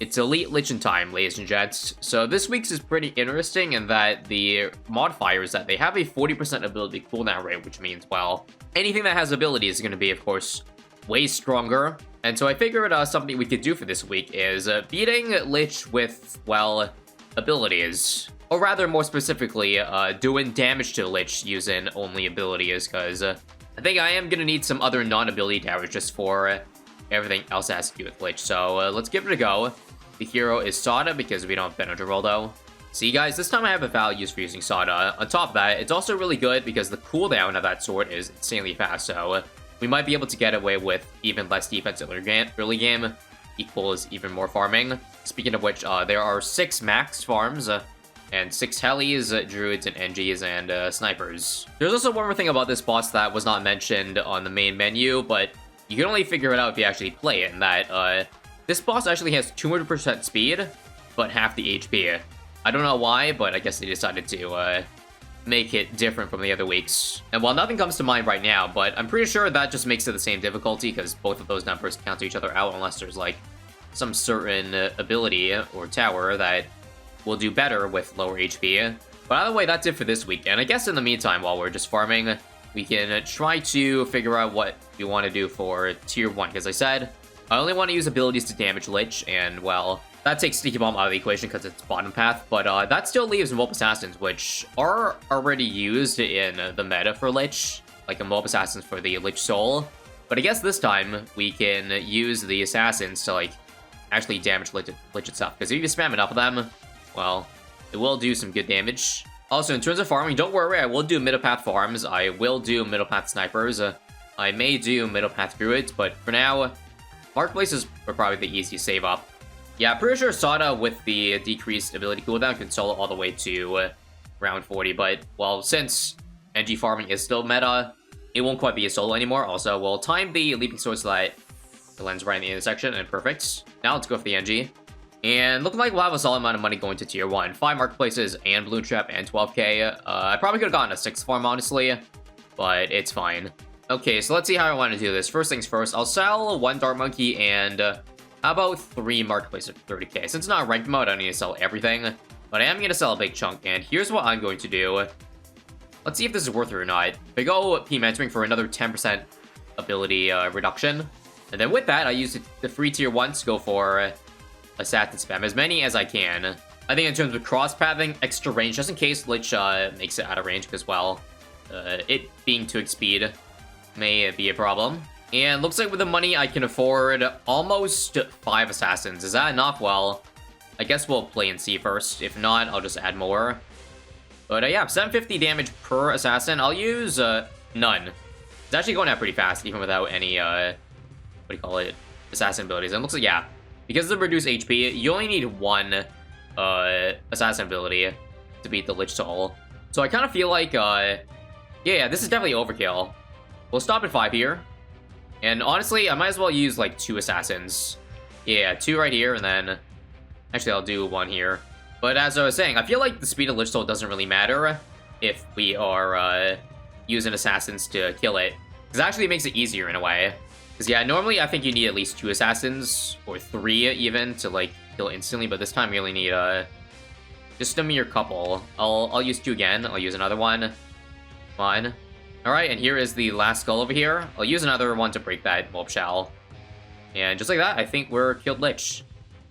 It's Elite Lich in time, ladies and gents. So this week's is pretty interesting in that the modifier is that they have a 40% ability cooldown rate, which means, well, anything that has ability is going to be, of course, way stronger. And so I figured something we could do for this week is beating Lich with, well, abilities. Or rather, more specifically, doing damage to Lich using only abilities, because I think I am going to need some other non-ability damage just for everything else that has to do with Lich. So let's give it a go. The hero is Sada because we don't have Benadryl though. See guys, this time I have a valid use for using Sada. On top of that, it's also really good because the cooldown of that sword is insanely fast, so we might be able to get away with even less defense early game equals even more farming. Speaking of which, there are 6 max farms and 6 helis, druids, and NGs, and snipers. There's also one more thing about this boss that was not mentioned on the main menu, but you can only figure it out if you actually play it, and that this boss actually has 200% speed, but half the HP. I don't know why, but I guess they decided to make it different from the other weeks. And while nothing comes to mind right now, but I'm pretty sure that just makes it the same difficulty, because both of those numbers cancel each other out unless there's, like, some certain ability or tower that will do better with lower HP. But either way, that's it for this week. And I guess in the meantime, while we're just farming, we can try to figure out what we want to do for tier 1. Because I said, I only want to use abilities to damage Lich, and well, that takes Sneaky Bomb out of the equation because it's bottom path. But that still leaves Mob Assassins, which are already used in the meta for Lich, like a Mob Assassins for the Lich Soul. But I guess this time, we can use the Assassins to, like, actually damage Lich itself. Because if you spam enough of them, well, it will do some good damage. Also, in terms of farming, don't worry, I will do middle path farms. I will do middle path snipers. I may do middle path druids, but for now, marketplaces are probably the easiest save up. Yeah, pretty sure Sada with the decreased ability cooldown can solo all the way to round 40, but, well, since NG farming is still meta, it won't quite be a solo anymore. Also, we'll time the leaping sword so that it lands right in the intersection, and perfect. Now let's go for the NG. And looking like we'll have a solid amount of money going to tier 1. 5 marketplaces and Bloons Trap and 12k. I probably could have gotten a 6th farm, honestly, but it's fine. Okay, so let's see how I want to do this. First things first, I'll sell 1 Dark Monkey and how about 3 marketplaces for 30k. Since it's not ranked mode, I don't need to sell everything, but I am going to sell a big chunk, and here's what I'm going to do. Let's see if this is worth it or not. If I go P mentoring for another 10% ability reduction, and then with that, I use the free tier 1s to go for assassin spam, as many as I can. I think in terms of cross-pathing, extra range, just in case Lich makes it out of range, because, well, it being 2x speed may be a problem. And looks like with the money, I can afford almost 5 assassins. Is that enough? Well, I guess we'll play and see first. If not, I'll just add more. But yeah, 750 damage per assassin. I'll use none. It's actually going out pretty fast, even without any, what do you call it, assassin abilities. And it looks like, yeah, because of the reduced HP, you only need 1 assassin ability to beat the Lich Soul. So I kind of feel like, yeah, this is definitely overkill. We'll stop at 5 here. And honestly, I might as well use, like, 2 assassins. Yeah, 2 right here, and then... Actually, I'll do 1 here. But as I was saying, I feel like the speed of Lich Soul doesn't really matter if we are using assassins to kill it. Because it actually makes it easier in a way. Because, yeah, normally I think you need at least 2 assassins, or 3 even, to, like, kill instantly. But this time you only need, just a mere couple. I'll use 2 again. I'll use another one. Fine. Alright, and here is the last skull over here. I'll use another one to break that mob shell. And just like that, I think we're killed Lich.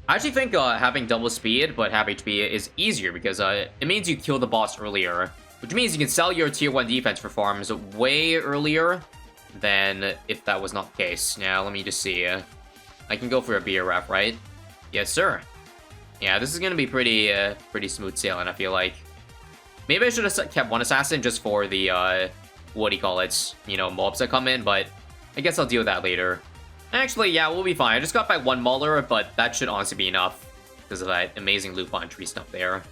I actually think having double speed but half HP is easier because it means you kill the boss earlier. Which means you can sell your tier 1 defense for farms way earlier than if that was not the case. Now, let me just see. I can go for a BRF, right? Yes, sir. Yeah, this is going to be pretty smooth sailing, I feel like. Maybe I should have kept 1 assassin just for the, what do you call it, you know, mobs that come in, but I guess I'll deal with that later. Actually, yeah, we'll be fine. I just got back 1 Mauler, but that should honestly be enough because of that amazing loop on tree stuff there.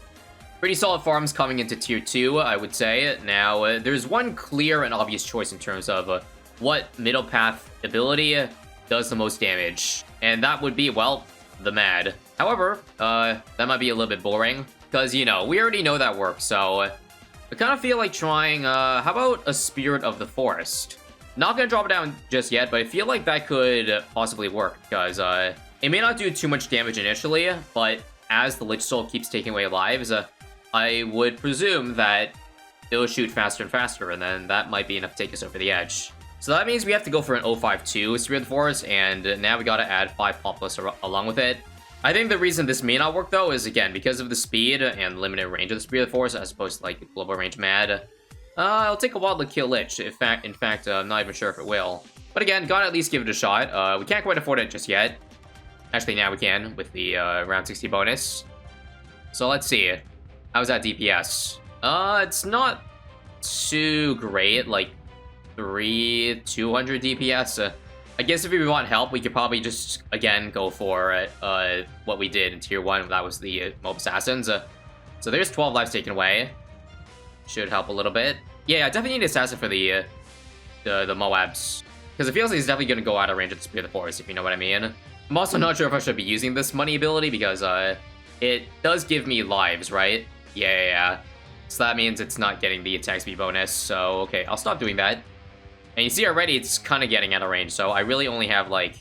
Pretty solid farms coming into tier 2, I would say. Now, there's one clear and obvious choice in terms of what middle path ability does the most damage, and that would be, well, the Mad. However, that might be a little bit boring because, you know, we already know that works, so I kind of feel like trying, how about a Spirit of the Forest? Not gonna drop it down just yet, but I feel like that could possibly work, because It may not do too much damage initially, but as the Lich Soul keeps taking away lives, I would presume that it'll shoot faster and faster, and then that might be enough to take us over the edge. So that means we have to go for an 052 Spear of the Forest, and now we gotta add 5 Populus along with it. I think the reason this may not work, though, is, again, because of the speed and limited range of the Spear of the Forest, as opposed to, like, the global range Mad. It'll take a while to kill Lich. In fact, I'm not even sure if it will. But again, gotta at least give it a shot. We can't quite afford it just yet. Actually, now we can, with the round 60 bonus. So let's see. How's that DPS? It's not too great, like 200 DPS. I guess if we want help, we could probably just, again, go for what we did in Tier 1. That was the Mob Assassins. So there's 12 lives taken away. Should help a little bit. Yeah, I definitely need an Assassin for the Moabs. Because it feels like he's definitely going to go out of range of the Spear of the Forest, if you know what I mean. I'm also not sure if I should be using this money ability, because it does give me lives, right? Yeah. So that means it's not getting the attack speed bonus. So, okay, I'll stop doing that. And you see already it's kind of getting out of range, so I really only have, like,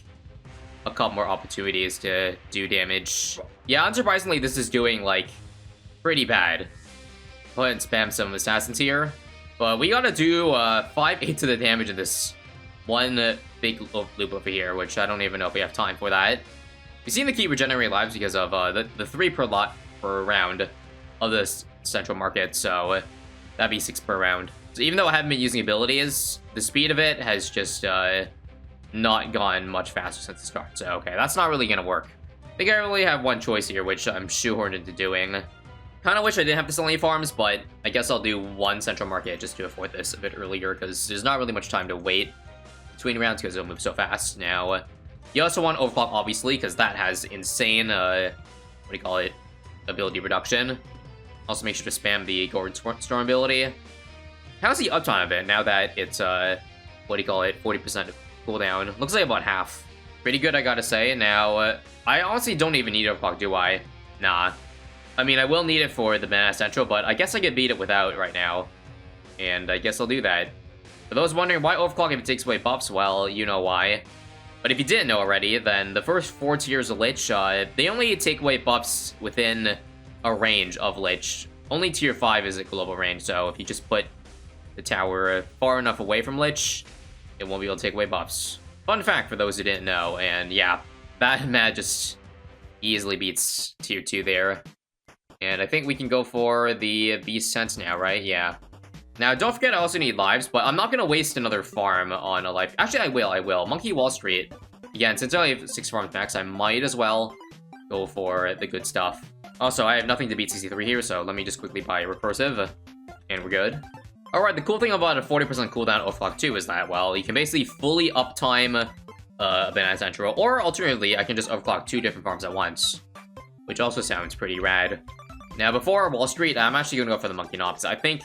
a couple more opportunities to do damage. Yeah, unsurprisingly, this is doing, like, pretty bad. Go ahead and spam some Assassins here. But we gotta do 5/8 of the damage in this one big loop over here, which I don't even know if we have time for that. We seem to keep regenerating lives because of the 3 per lot per round of this central market, so that'd be 6 per round. So even though I haven't been using abilities, the speed of it has just not gone much faster since the start. So, okay, that's not really going to work. I think I really have one choice here, which I'm shoehorned into doing. Kind of wish I didn't have to sell any farms, but I guess I'll do one central market just to afford this a bit earlier, because there's not really much time to wait between rounds because it'll move so fast. Now, you also want Overclock, obviously, because that has insane, ability reduction. Also, make sure to spam the Gordon Storm ability. How's the uptime of it now that it's, 40% cooldown? Looks like about half. Pretty good, I gotta say. Now, I honestly don't even need Overclock, do I? Nah. I mean, I will need it for the Banana Central, but I guess I could beat it without right now. And I guess I'll do that. For those wondering why Overclock if it takes away buffs, well, you know why. But if you didn't know already, then the first 4 tiers of Lich, they only take away buffs within a range of Lich. Only tier 5 is at global range, so if you just put the tower far enough away from Lich, it won't be able to take away buffs. Fun fact for those who didn't know, and yeah, that Mad just easily beats tier 2 there. And I think we can go for the Beast Sense now, right? Yeah. Now, don't forget I also need lives, but I'm not going to waste another farm on a life. Actually, I will. Monkey Wall Street. Again, since I only have 6 farms max, I might as well go for the good stuff. Also, I have nothing to beat 63 here, so let me just quickly buy a Recursive, and we're good. Alright, the cool thing about a 40% cooldown Overclock 2 is that, well, you can basically fully uptime Banana Central, or alternatively, I can just Overclock 2 different farms at once, which also sounds pretty rad. Now, before Wall Street, I'm actually going to go for the Monkey Knot, because I think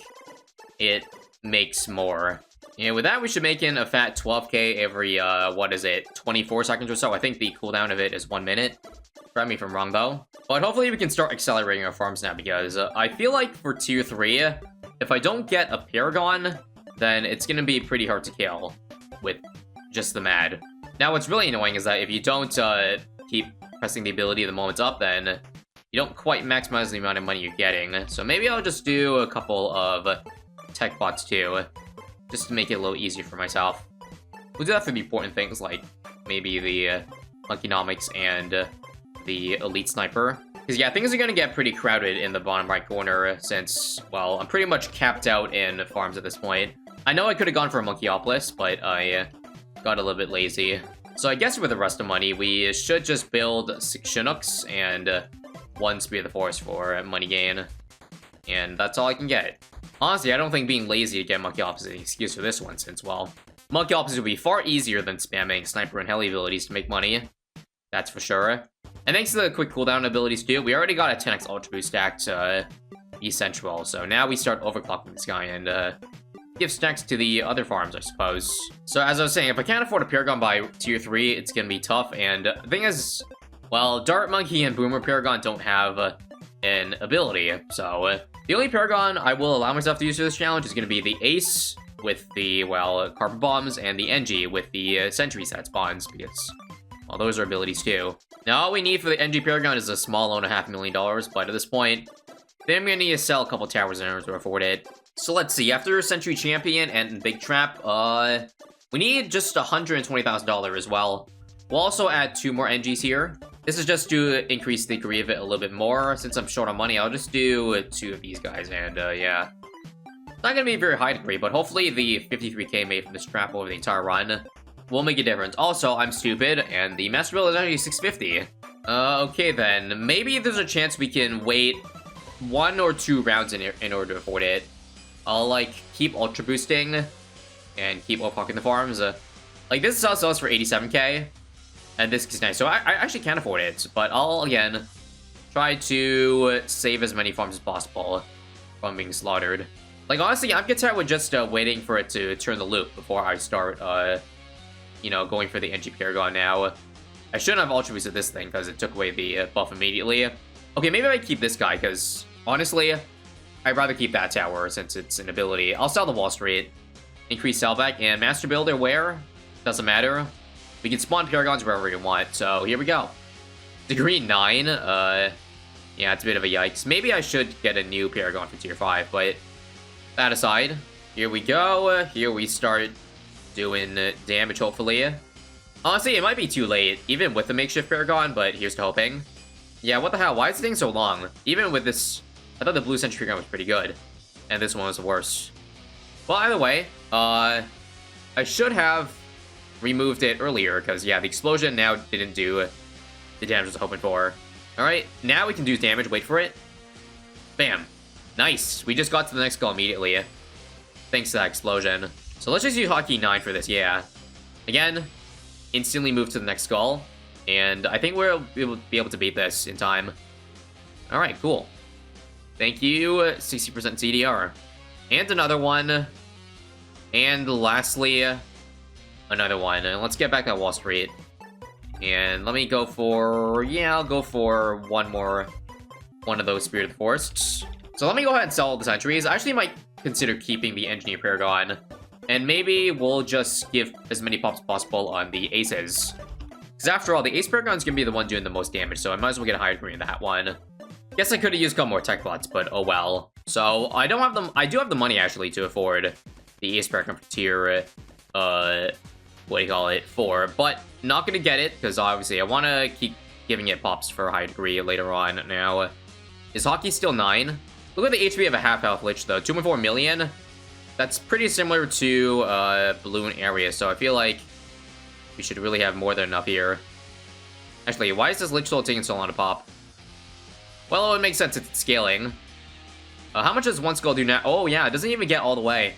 it makes more. And with that, we should make in a fat 12k every, 24 seconds or so. I think the cooldown of it is 1 minute. Correct me if I'm wrong, though. But hopefully we can start accelerating our farms now, because I feel like for tier 3, if I don't get a Paragon, then it's going to be pretty hard to kill with just the Mad. Now, what's really annoying is that if you don't keep pressing the ability the moment it's up, then you don't quite maximize the amount of money you're getting. So maybe I'll just do a couple of tech bots too, just to make it a little easier for myself. We'll do that for the important things, like maybe the Monkeynomics and the Elite Sniper. Because, yeah, things are going to get pretty crowded in the bottom right corner since, well, I'm pretty much capped out in farms at this point. I know I could have gone for a Monkeyopolis, but I got a little bit lazy. So I guess with the rest of money, we should just build 6 Chinooks and 1 Spear of the Forest for money gain. And that's all I can get. Honestly, I don't think being lazy to get Monkeyopolis is an excuse for this one, since, well, Monkeyopolis would be far easier than spamming Sniper and Heli abilities to make money. That's for sure. And thanks to the quick cooldown abilities too, we already got a 10x Ultra Boost stacked Essential. So now we start overclocking this guy and give stacks to the other farms, I suppose. So as I was saying, if I can't afford a Paragon by tier 3, it's gonna be tough. And the thing is, well, Dart Monkey and Boomer Paragon don't have an ability. So the only Paragon I will allow myself to use for this challenge is gonna be the Ace with the, well, Carpet Bombs and the NG with the Sentry Set spawns, because, well, those are abilities too. Now all we need for the NG Paragon is a small loan of $500,000, but at this point, then I'm gonna need to sell a couple towers in order to afford it. So let's see, after Century Champion and Big Trap, we need just $120,000 as well. We'll also add 2 more NGs here. This is just to increase the degree of it a little bit more. Since I'm short on money, I'll just do 2 of these guys, and yeah. It's not gonna be a very high degree, but hopefully the 53k made from this trap over the entire run will make a difference. Also, I'm stupid, and the master build is actually 650. Okay then, maybe there's a chance we can wait 1 or 2 rounds in order to afford it. I'll, like, keep ultra boosting and keep overclocking the farms. Like, this sells for 87k, and this is nice. So I actually can afford it, but I'll, again, try to save as many farms as possible from being slaughtered. Like, honestly, I'm content with just waiting for it to turn the loop before I start, you know, going for the NG Paragon now. I shouldn't have ultra boosted this thing, because it took away the buff immediately. Okay, maybe I keep this guy, because, honestly, I'd rather keep that tower since it's an ability. I'll sell the Wall Street, increase sellback, and Master Builder where? Doesn't matter. We can spawn Paragons wherever we want, so here we go. Degree 9, yeah, it's a bit of a yikes. Maybe I should get a new Paragon for tier 5, but that aside, here we go. Here we start doing damage, hopefully. Honestly, it might be too late, even with the makeshift Paragon, but here's to hoping. Yeah, what the hell? Why is the thing so long? Even with this, I thought the blue Century Paragon was pretty good, and this one was worse. Well, either way, I should have removed it earlier, because, yeah, the explosion now didn't do the damage I was hoping for. Alright, now we can do damage. Wait for it. Bam. Nice. We just got to the next goal immediately, thanks to that explosion. So let's just use Hotkey 9 for this, yeah. Again, instantly move to the next skull, and I think we'll be able to beat this in time. Alright, cool. Thank you, 60% CDR. And another one. And lastly, another one. And let's get back at Wall Street. And let me go for... yeah, I'll go for one of those Spirit of the Forests. So let me go ahead and sell all the sentries. I actually might consider keeping the Engineer Paragon. And maybe we'll just give as many pops as possible on the Aces. Because after all, the Ace Paragon's gonna be the one doing the most damage, so I might as well get a higher degree in that one. Guess I could have used a couple more tech bots, but oh well. So I don't have them. I do have the money actually to afford the Ace Paragon for tier, what do you call it, 4, but not gonna get it because obviously I want to keep giving it pops for a high degree later on. Now, is Hockey still 9? Look at the HP of a half health Lich though, 2.4 million. That's pretty similar to Balloon Area, so I feel like we should really have more than enough here. Actually, why is this Lich still taking so long to pop? Well, it would make sense, it's scaling. How much does one skull do now? Oh yeah, it doesn't even get all the way,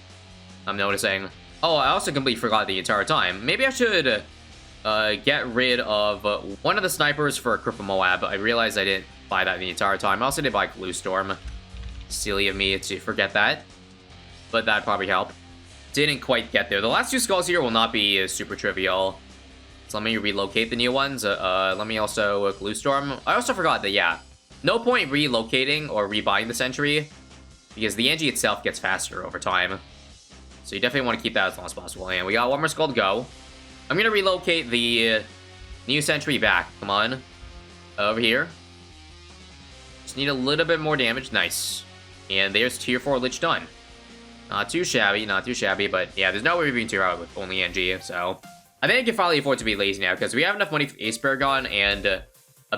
I'm noticing. Oh, I also completely forgot the entire time. Maybe I should get rid of one of the snipers for Cripple Moab. I realized I didn't buy that the entire time. I also did buy Glue Storm. Silly of me to forget that, but that'd probably help. Didn't quite get there. The last 2 skulls here will not be super trivial. So let me relocate the new ones. Let me also Glue Storm. I also forgot that, yeah, no point relocating or rebuying the sentry, because the NG itself gets faster over time. So you definitely want to keep that as long as possible. And we got one more skull to go. I'm going to relocate the new sentry back. Come on. Over here. Just need a little bit more damage. Nice. And there's tier 4 Lich done. Not too shabby, not too shabby, but yeah, there's no way we're being tier out with only NG, so I think I can finally afford to be lazy now, because we have enough money for Ace Paragon and a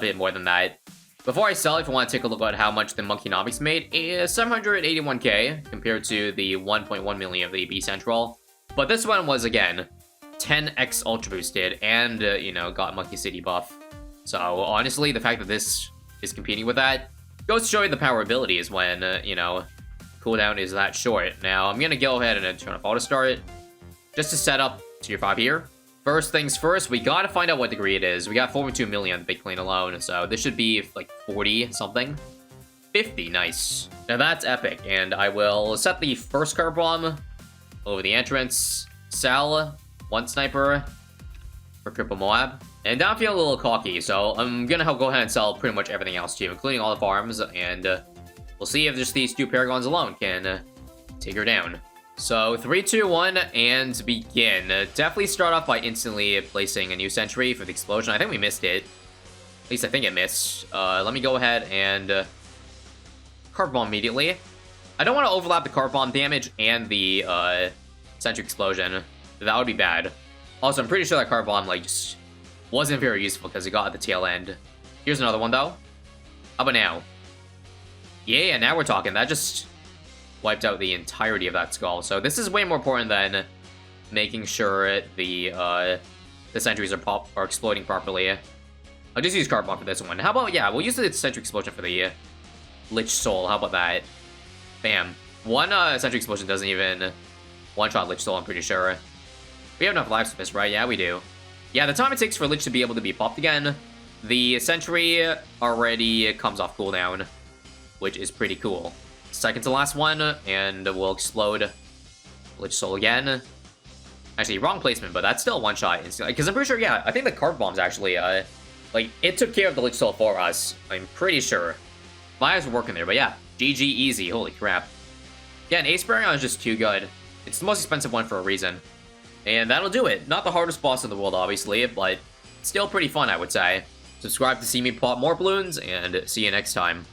bit more than that. Before I sell, if you want to take a look at how much the Monkeynomics made, is 781k compared to the 1.1 million of the B Central. But this one was, again, 10x ultra boosted and, you know, got Monkey City buff. So, honestly, the fact that this is competing with that goes to show you the power abilities when, you know, cooldown is that short. Now, I'm going to go ahead and turn off auto start just to set up tier 5 here. First things first, we gotta find out what degree it is. We got 4.2 million Big Clean alone, so this should be like 40 something. 50, nice. Now that's epic, and I will set the first card bomb over the entrance, sell one sniper for Cripple Moab, and now I'm feeling a little cocky, so I'm gonna go ahead and sell pretty much everything else too, including all the farms, and we'll see if just these 2 Paragons alone can take her down. So, 3, 2, 1, and begin. Definitely start off by instantly placing a new sentry for the explosion. I think we missed it. At least I think it missed. Let me go ahead and Carp Bomb immediately. I don't want to overlap the Carp Bomb damage and the Sentry Explosion. That would be bad. Also, I'm pretty sure that Carp Bomb, like, just wasn't very useful because it got at the tail end. Here's another one, though. How about now? Yeah, now we're talking. That just wiped out the entirety of that skull. So this is way more important than making sure the sentries are exploding properly. I'll just use Carp Bomb for this one. How about, yeah, we'll use the Sentry Explosion for the Lich Soul. How about that? Bam. One Sentry Explosion doesn't even one-shot Lich Soul, I'm pretty sure. We have enough lives for this, right? Yeah, we do. Yeah, the time it takes for Lich to be able to be popped again, the Sentry already comes off cooldown, which is pretty cool. Second to last one, and we'll explode Lich Soul again. Actually, wrong placement, but that's still one-shot instantly. Because I'm pretty sure, yeah, I think the Carp Bomb's actually, like, it took care of the Lich Soul for us. I'm pretty sure. My eyes were working there, but yeah, GG easy, holy crap. Yeah, an Ace Baryon is just too good. It's the most expensive one for a reason. And that'll do it. Not the hardest boss in the world, obviously, but still pretty fun, I would say. Subscribe to see me pop more balloons, and see you next time.